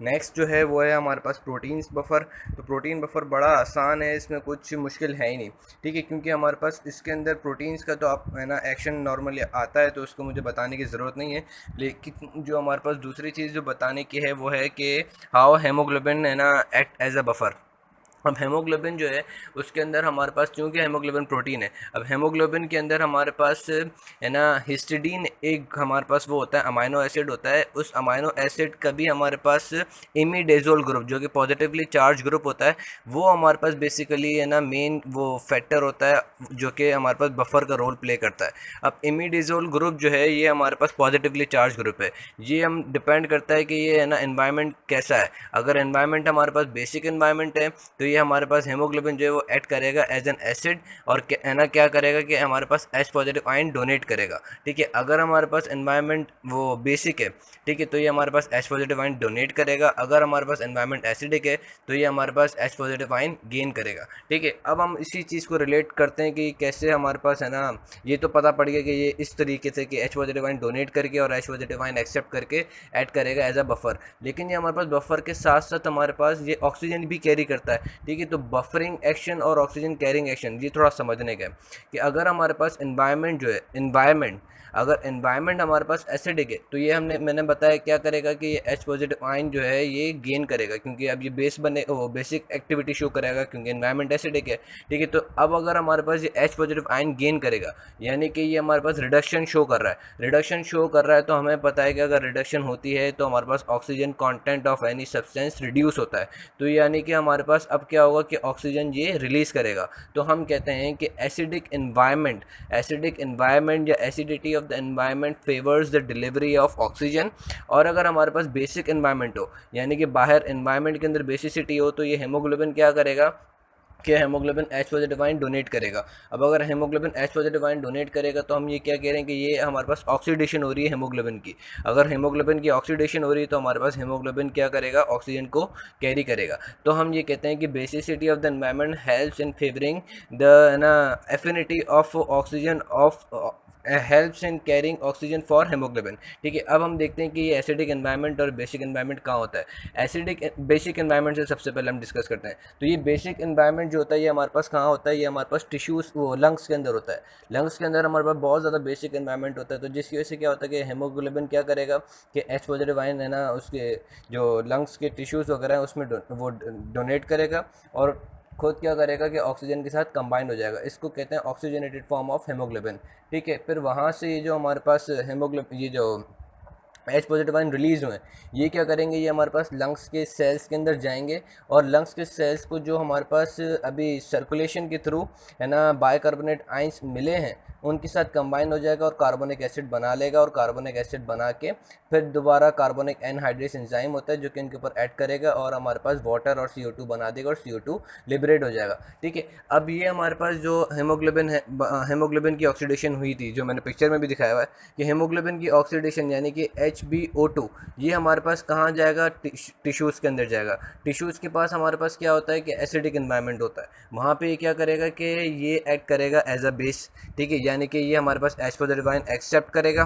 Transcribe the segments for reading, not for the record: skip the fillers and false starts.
Next जो है वो है हमारे पास प्रोटीन्स बफर। तो प्रोटीन बफर बड़ा आसान है, इसमें कुछ मुश्किल है ही नहीं, ठीक है, क्योंकि हमारे पास इसके अंदर प्रोटीन्स का तो आप है ना एक्शन नॉर्मली आता है, तो उसको मुझे बताने की ज़रूरत नहीं है। लेकिन जो हमारे पास दूसरी चीज़ जो बताने की है वो है कि हाउ हेमोग्लोबिन है ना एक्ट एज अ बफर। अब हेमोग्लोबिन जो है उसके अंदर हमारे पास, चूँकि हेमोग्लोबिन प्रोटीन है, अब हेमोग्लोबिन के अंदर हमारे पास है ना हिस्टिडीन एक हमारे पास वो होता है, अमाइनो एसिड होता है। उस अमाइनो एसिड का भी हमारे पास इमिडेजोल ग्रुप जो कि पॉजिटिवली चार्ज ग्रुप होता है, वो हमारे पास बेसिकली है ना मेन वो फैक्टर होता है जो कि हमारे पास बफर का रोल प्ले करता है। अब इमिडेजोल ग्रुप जो है ये हमारे पास पॉजिटिवली चार्ज ग्रुप है। ये हम डिपेंड करता है कि ये है ना एनवायरनमेंट कैसा है। अगर एनवायरनमेंट हमारे पास बेसिक एनवायरनमेंट है तो ये हमारे पास हेमोग्लोबिन जो है वो ऐड करेगा एज एन एसिड, और है ना क्या करेगा कि हमारे पास एच पॉजिटिव आयन डोनेट करेगा, ठीक है। अगर हमारे पास एनवायरनमेंट वो बेसिक है, ठीक है, तो ये हमारे पास एच पॉजिटिव आयन डोनेट करेगा। अगर हमारे पास एनवायरनमेंट एसिडिक है तो ये हमारे पास एच पॉजिटिव आयन गेन करेगा, ठीक है। अब हम इसी चीज़ को रिलेट करते हैं कि कैसे हमारे पास है ना, ये तो पता पड़ गया कि ये इस तरीके से कि एच पॉजिटिव आयन डोनेट करके और एच पॉजिटिव आयन एक्सेप्ट करके ऐड करेगा एज अ बफर। लेकिन ये हमारे पास बफर के साथ साथ हमारे पास ये ऑक्सीजन भी कैरी करता है, ठीक है। तो बफरिंग एक्शन और ऑक्सीजन कैरिंग एक्शन ये थोड़ा समझने का है कि अगर हमारे पास इन्वायरमेंट जो है, इन्वायरमेंट अगर इन्वायरमेंट हमारे पास एसिडिक है तो ये मैंने बताया क्या करेगा कि ये एच पॉजिटिव आयन जो है ये गेन करेगा, क्योंकि अब ये बेस बने वो बेसिक एक्टिविटी शो करेगा क्योंकि इन्वायरमेंट एसिडिक है, ठीक है। तो अब अगर हमारे पास ये एच पॉजिटिव आयन गेन करेगा, यानी कि ये हमारे पास रिडक्शन शो कर रहा है, रिडक्शन शो कर रहा है, तो हमें पता है कि अगर रिडक्शन होती है तो हमारे पास oxygen content of any substance reduce होता है। तो यानी कि हमारे पास अब क्या होगा कि ऑक्सीजन ये रिलीज़ करेगा। तो हम कहते हैं कि एसिडिक इन्वायरमेंट या acidity of the environment favours the delivery of oxygen. और अगर हमारे पास बेसिक इन्वायरमेंट हो, यानी कि बाहर इन्वायरमेंट के अंदर बेसिसिटी हो, तो ये हेमोग्लोबिन क्या करेगा कि haemoglobin H positive ion donate करेगा। अब अगर haemoglobin H positive ion donate करेगा तो हम ये क्या कह रहे हैं कि ये हमारे पास ऑक्सीडेशन हो रही है हेमोग्लोबिन की। अगर हेमोग्लोबिन की ऑक्सीडेशन हो रही है तो हमारे पास हेमोग्लोबिन क्या करेगा, ऑक्सीजन को कैरी करेगा। तो हम ये कहते हैं कि basicity of the environment helps in favouring the ना affinity of oxygen of helps in carrying oxygen for haemoglobin, ठीक है। अब हम देखते हैं कि ये एसिडिक एनवायरनमेंट और बेसिक एनवायरनमेंट कहाँ होता है। एसिडिक बेसिक एनवायरनमेंट से सबसे पहले हम डिस्कस करते हैं। तो ये बेसिक एनवायरनमेंट जो होता है ये हमारे पास कहाँ होता है, ये हमारे पास टिश्यूज़ वो लंग्स के अंदर होता है। लंग्स के अंदर हमारे पास बहुत ज़्यादा बेसिक एनवायरनमेंट होता है, तो जिसकी वजह से क्या होता है कि हेमोग्लोबिन क्या करेगा कि एच पॉजिटिव आयन है ना उसके जो लंग्स के टिश्यूज़ वगैरह हैं उसमें वो डोनेट करेगा और खुद क्या करेगा कि ऑक्सीजन के साथ कंबाइन हो जाएगा। इसको कहते हैं ऑक्सीजनेटेड फॉर्म ऑफ हेमोग्लोबिन, ठीक है। फिर वहाँ से ये जो हमारे पास हेमोग्लोबिन ये जो एच पॉजिटिव आयन रिलीज़ हुए, ये क्या करेंगे, ये हमारे पास लंग्स के सेल्स के अंदर जाएंगे और लंग्स के सेल्स को जो हमारे पास अभी सर्कुलेशन के थ्रू है ना बाइकार्बोनेट आयंस मिले हैं उनके साथ कंबाइन हो जाएगा और कार्बोनिक एसिड बना लेगा, और कार्बोनिक एसिड बना के फिर दोबारा कार्बोनिक एनहाइड्रेस एंजाइम होता है जो कि इनके ऊपर ऐड करेगा और हमारे पास वाटर और CO2 बना देगा और CO2 लिबरेट हो जाएगा, ठीक है। अब ये हमारे पास जो हेमोग्लोबिन है, हेमोग्लोबिन की ऑक्सीडेशन हुई थी जो मैंने पिक्चर में भी दिखाया हुआ है कि हेमोग्लोबिन की ऑक्सीडेशन यानी कि HbO2 ये हमारे पास कहाँ जाएगा, टिश्यूज़ के अंदर जाएगा। टिश्यूज़ के पास हमारे पास क्या होता है कि एसिडिक इन्वायरमेंट होता है, वहाँ पे ये क्या करेगा कि ये ऐड करेगा एज अ बेस, ठीक है, यानी कि ये हमारे पास एच पॉजिटिव आयन एक्सेप्ट करेगा,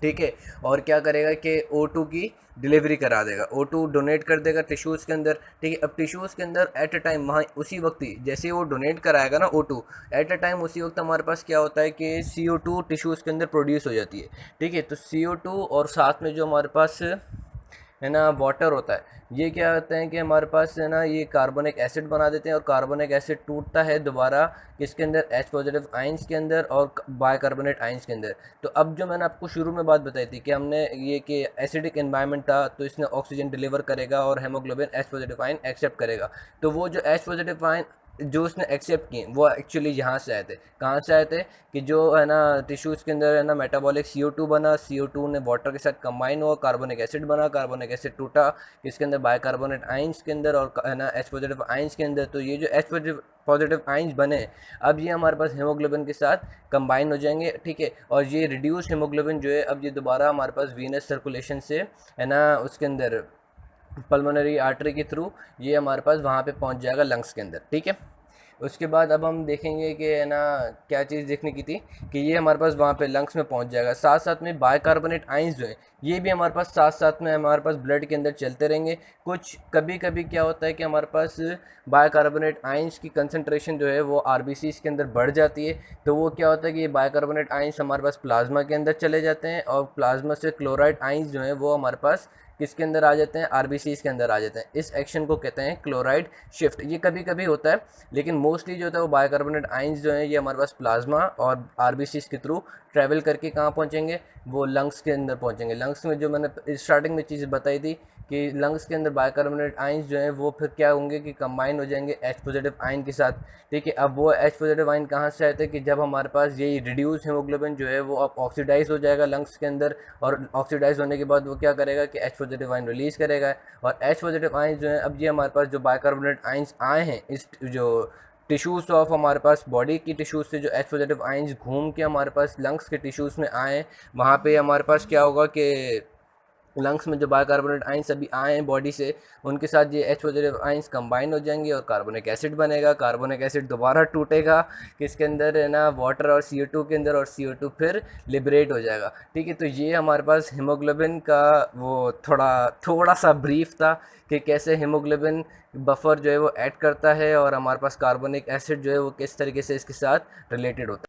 ठीक है। और क्या करेगा कि O2 की डिलीवरी करा देगा, O2 डोनेट कर देगा टिश्यूज़ के अंदर, ठीक है। अब टिश्यूज़ के अंदर एट अ टाइम वहाँ उसी वक्त ही जैसे ही वो डोनेट कराएगा ना O2, एट अ टाइम उसी वक्त हमारे पास क्या होता है कि CO2 टिश्यूज़ के अंदर प्रोड्यूस हो जाती है, ठीक है। तो CO2 और साथ में जो हमारे पास है ना वाटर होता है, ये क्या होते हैं कि हमारे पास है ना ये कार्बोनिक एसिड बना देते हैं और कार्बोनिक एसिड टूटता है दोबारा किसके अंदर, एच पॉजिटिव आइंस के अंदर और बाइकार्बोनेट आइंस के अंदर। तो अब जो मैंने आपको शुरू में बात बताई थी कि हमने ये कि एसिडिक एनवायरनमेंट था तो इसने ऑक्सीजन डिलीवर करेगा और haemoglobin H positive ion accept करेगा। तो वो जो एच पॉजिटिव आयन जो उसने एक्सेप्ट किए वो एक्चुअली यहाँ से आए थे, कहाँ से आए थे कि जो है ना टिश्यूज़ के अंदर है ना मेटाबॉलिक CO2 बना, CO2 ने वाटर के साथ कंबाइन हुआ, कार्बोनिक एसिड बना, कार्बोनिक एसिड टूटा इसके अंदर बाइकार्बोनेट आइंस के अंदर और है ना एच पॉजिटिव आइंस के अंदर। तो ये जो एच पॉजिटिव आइंस बने अब ये हमारे पास हेमोग्लोबिन के साथ कंबाइन हो जाएंगे, ठीक है। और ये रिड्यूस हेमोग्लोबिन जो है अब ये दोबारा हमारे पास वीनस सर्कुलेशन से है ना उसके अंदर पल्मोनरी आर्टरी के थ्रू ये हमारे पास वहाँ पे पहुँच जाएगा लंग्स के अंदर, ठीक है। उसके बाद अब हम देखेंगे कि है ना क्या चीज़ देखने की थी कि ये हमारे पास वहाँ पे लंग्स में पहुँच जाएगा। साथ साथ में बाइकार्बोनेट आइंस जो है ये भी हमारे पास साथ साथ में हमारे पास ब्लड के अंदर चलते रहेंगे। कुछ कभी कभी क्या होता है कि हमारे पास बाइकार्बोनेट आइंस की कंसंट्रेशन जो है वो आरबीसीज के अंदर बढ़ जाती है, तो वो क्या होता है कि ये बाइकार्बोनेट आइंस हमारे पास प्लाज्मा के अंदर चले जाते हैं और प्लाज्मा से क्लोराइड आइंस जो है वो हमारे पास किसके अंदर आ जाते हैं, आरबीसीज के अंदर आ जाते हैं। इस एक्शन को कहते हैं क्लोराइड शिफ्ट। ये कभी कभी होता है, लेकिन मोस्टली जो होता है वो बाइकार्बोनेट आइंस जो है ये हमारे पास प्लाज्मा और आरबीसीज के थ्रू ट्रैवल करके कहाँ पहुँचेंगे, वो लंग्स के अंदर पहुँचेंगे। लंग्स में जो मैंने स्टार्टिंग में चीज़ बताई थी कि लंग्स के अंदर बाइकार्बोनेट आइंस जो हैं वो फिर क्या होंगे कि कंबाइन हो जाएंगे एच पॉजिटिव आइन के साथ। ठीक है, अब वो एच पॉजिटिव आइन कहाँ से आते हैं कि जब हमारे पास ये रिड्यूस हीमोग्लोबिन जो है वो अब ऑक्सीडाइज हो जाएगा लंग्स के अंदर, और ऑक्सीडाइज होने के बाद वो क्या करेगा कि एच पॉजिटिव आइन रिलीज़ करेगा। और एच पॉजिटिव आइंस जो है, अब ये हमारे पास जो बाइकार्बोनेट आइंस आए हैं इस जो टिश्यूज़ ऑफ हमारे पास बॉडी की टिश्यूज़ से जो एच पॉजिटिव आइंस घूम के हमारे पास लंग्स के टिश्यूज़ में आए हैं, वहाँ पे हमारे पास क्या होगा कि लंग्स में जो बाइकार्बोनेट आइंस अभी आए हैं बॉडी से, उनके साथ ये एच पॉजिटिव आइंस कंबाइन हो जाएंगे और कार्बोनिक एसिड बनेगा। कार्बोनिक एसिड दोबारा टूटेगा किसके अंदर है ना, वाटर और CO2 के अंदर, और CO2 फिर लिबरेट हो जाएगा। ठीक है, तो ये हमारे पास हीमोग्लोबिन का वो थोड़ा थोड़ा सा ब्रीफ था कि कैसे हीमोग्लोबिन बफर जो है वो ऐड करता है और हमारे पास कार्बोनिक एसिड जो है वो किस तरीके से इसके साथ रिलेटेड होता है।